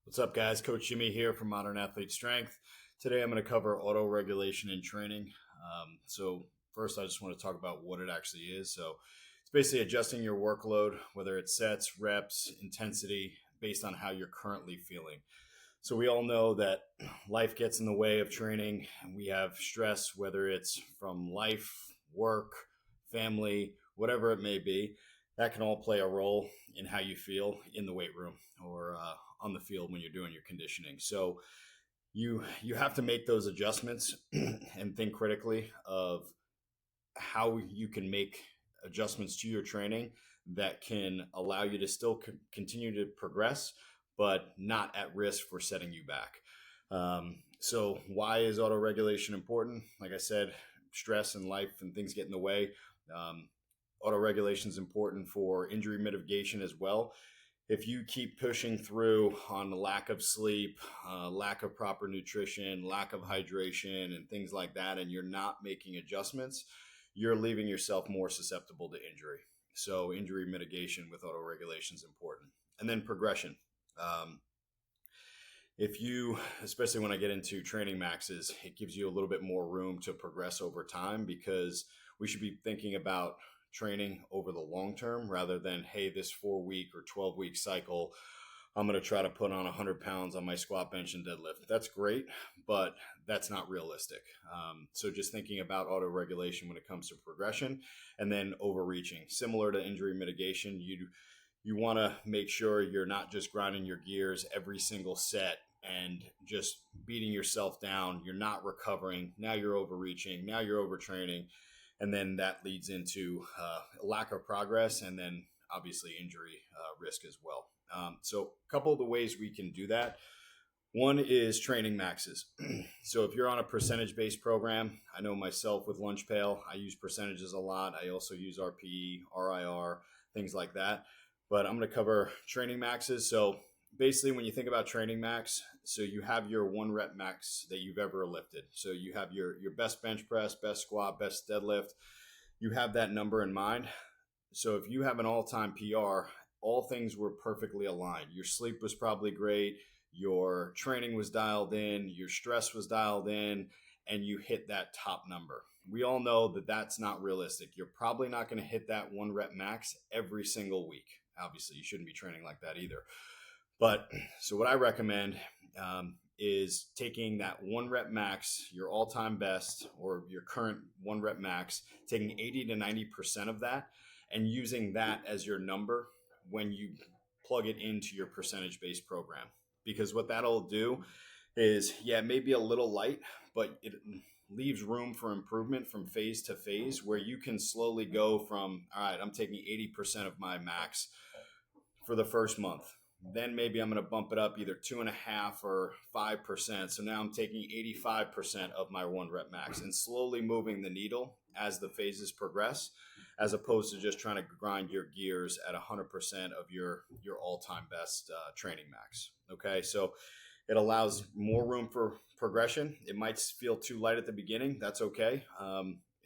What's up, guys? Coach Jimmy here from Modern Athlete Strength. Today I'm going to cover auto regulation in training. First, I just want to talk about what it actually is. So, it's basically adjusting your workload, whether it's sets, reps, intensity, based on how you're currently feeling. So, we all know that life gets in the way of training, and we have stress, whether it's from life, work, family, whatever it may be. That can all play a role in how you feel in the weight room or on the field when you're doing your conditioning. So you have to make those adjustments and think critically of how you can make adjustments to your training that can allow you to still continue to progress, but not at risk for setting you back. So why is auto regulation important? Like I said, stress and life and things get in the way. Auto regulation is important for injury mitigation as well. If you keep pushing through on the lack of sleep, lack of proper nutrition, lack of hydration, and things like that, and you're not making adjustments, you're leaving yourself more susceptible to injury. So injury mitigation with auto regulation is important. And then progression. If you, especially when I get into training maxes, it gives you a little bit more room to progress over time, because we should be thinking about training over the long term rather than, hey, this 4-week or 12-week cycle, I'm going to try to put on 100 pounds on my squat, bench, and deadlift. That's great, but that's not realistic. So just thinking about auto regulation when it comes to progression, and then overreaching. Similar to injury mitigation, you want to make sure you're not just grinding your gears every single set and just beating yourself down. You're not recovering. Now you're overreaching. Now you're overtraining. And then that leads into a lack of progress, and then obviously injury risk as well. So a couple of the ways we can do that. One is training maxes. So if you're on a percentage-based program, I know myself with Lunch Pail, I use percentages a lot. I also use RPE, RIR, things like that. But I'm going to cover training maxes. So basically, when you think about training max, so you have your 1 rep max that you've ever lifted. So you have your best bench press, best squat, best deadlift. You have that number in mind. So if you have an all-time PR, all things were perfectly aligned. Your sleep was probably great. Your training was dialed in. Your stress was dialed in, and you hit that top number. We all know that that's not realistic. You're probably not going to hit that 1 rep max every single week. Obviously, you shouldn't be training like that either. But so what I recommend is taking that 1 rep max, your all-time best, or your current 1 rep max, taking 80 to 90% of that and using that as your number when you plug it into your percentage-based program. Because what that'll do is, yeah, it may be a little light, but it leaves room for improvement from phase to phase, where you can slowly go from, all right, I'm taking 80% of my max for the first month. Then maybe I'm going to bump it up either 2.5 or 5%. So now I'm taking 85% of my 1 rep max and slowly moving the needle as the phases progress, as opposed to just trying to grind your gears at 100% of your all-time best training max. Okay, so it allows more room for progression. It might feel too light at the beginning. That's okay.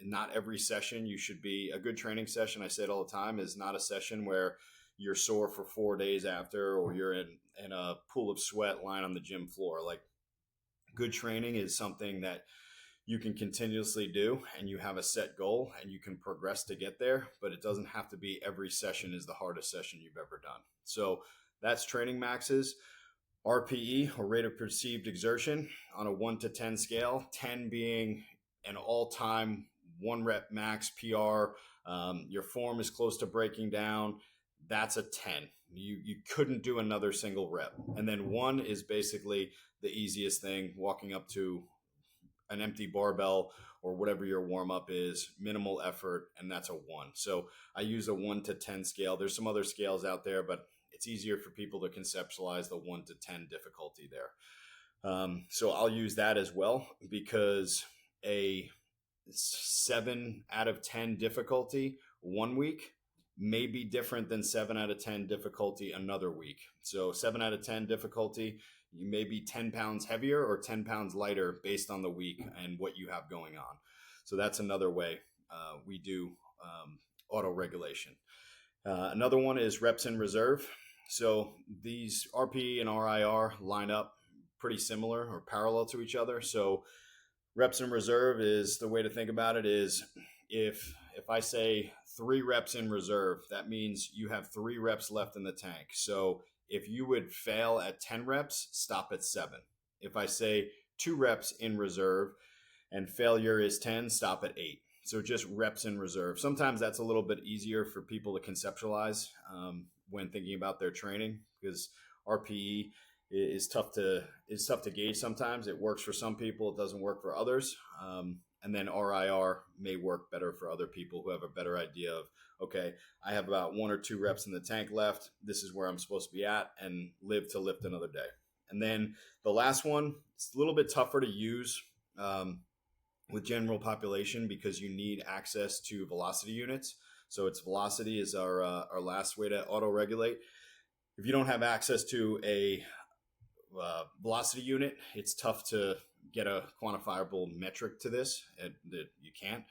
Not every session you should be a good training session. I say it all the time, is not a session where you're sore for 4 days after, or you're in a pool of sweat lying on the gym floor. Like, good training is something that you can continuously do, and you have a set goal and you can progress to get there, but it doesn't have to be every session is the hardest session you've ever done. So that's training maxes. RPE, or rate of perceived exertion, on a 1 to 10 scale, 10 being an all-time 1 rep max PR. Your form is close to breaking down. That's a 10. You couldn't do another single rep. And then 1 is basically the easiest thing, walking up to an empty barbell or whatever your warm-up is, minimal effort, and that's a 1. So I use a 1 to 10 scale. There's some other scales out there, but it's easier for people to conceptualize the 1 to 10 difficulty there. So I'll use that as well, because a 7 out of 10 difficulty 1 week may be different than 7 out of 10 difficulty another week. So 7 out of 10 difficulty, you may be 10 pounds heavier or 10 pounds lighter based on the week and what you have going on. So that's another way we do auto regulation. Another one is reps in reserve. So these RPE and RIR line up pretty similar or parallel to each other. So reps in reserve is the way to think about it is if I say 3 reps in reserve, that means you have 3 reps left in the tank. So if you would fail at 10 reps, stop at 7. If I say 2 reps in reserve and failure is 10, stop at 8. So just reps in reserve. Sometimes that's a little bit easier for people to conceptualize when thinking about their training, because RPE is tough to gauge. Sometimes it works for some people, it doesn't work for others. And then RIR may work better for other people who have a better idea of, okay, I have about 1 or 2 reps in the tank left. This is where I'm supposed to be at, and live to lift another day. And then the last one, it's a little bit tougher to use with general population because you need access to velocity units. So it's velocity is our last way to auto-regulate. If you don't have access to a velocity unit, it's tough to get a quantifiable metric to this. That you can't.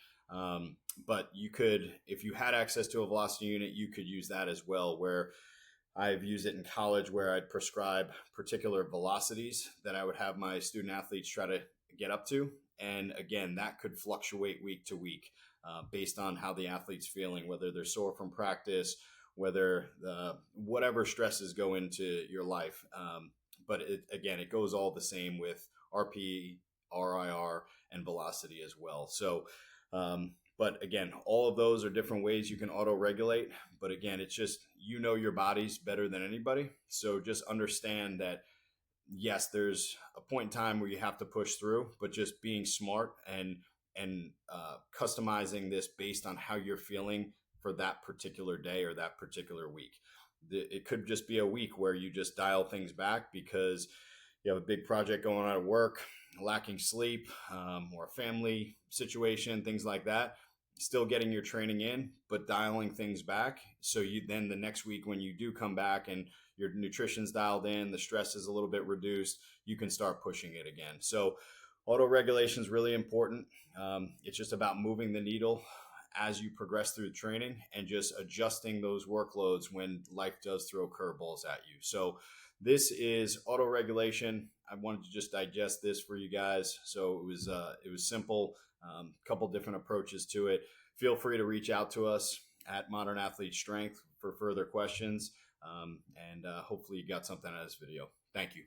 But you could, if you had access to a velocity unit, you could use that as well. Where I've used it in college, where I'd prescribe particular velocities that I would have my student athletes try to get up to. And again, that could fluctuate week to week based on how the athlete's feeling, whether they're sore from practice, whether whatever stresses go into your life. But it goes all the same with RP, RIR, and velocity as well. So, but again, all of those are different ways you can auto-regulate. But again, it's just, you know your body's better than anybody. So just understand that, yes, there's a point in time where you have to push through, but just being smart and customizing this based on how you're feeling for that particular day or that particular week. It could just be a week where you just dial things back because you have a big project going on at work, lacking sleep, or a family situation, things like that. Still getting your training in, but dialing things back. So you then the next week when you do come back and your nutrition's dialed in, the stress is a little bit reduced, you can start pushing it again. So auto-regulation is really important. It's just about moving the needle as you progress through the training and just adjusting those workloads when life does throw curveballs at you. So this is auto-regulation. I wanted to just digest this for you guys. So it was simple, couple different approaches to it. Feel free to reach out to us at Modern Athlete Strength for further questions. And hopefully you got something out of this video. Thank you.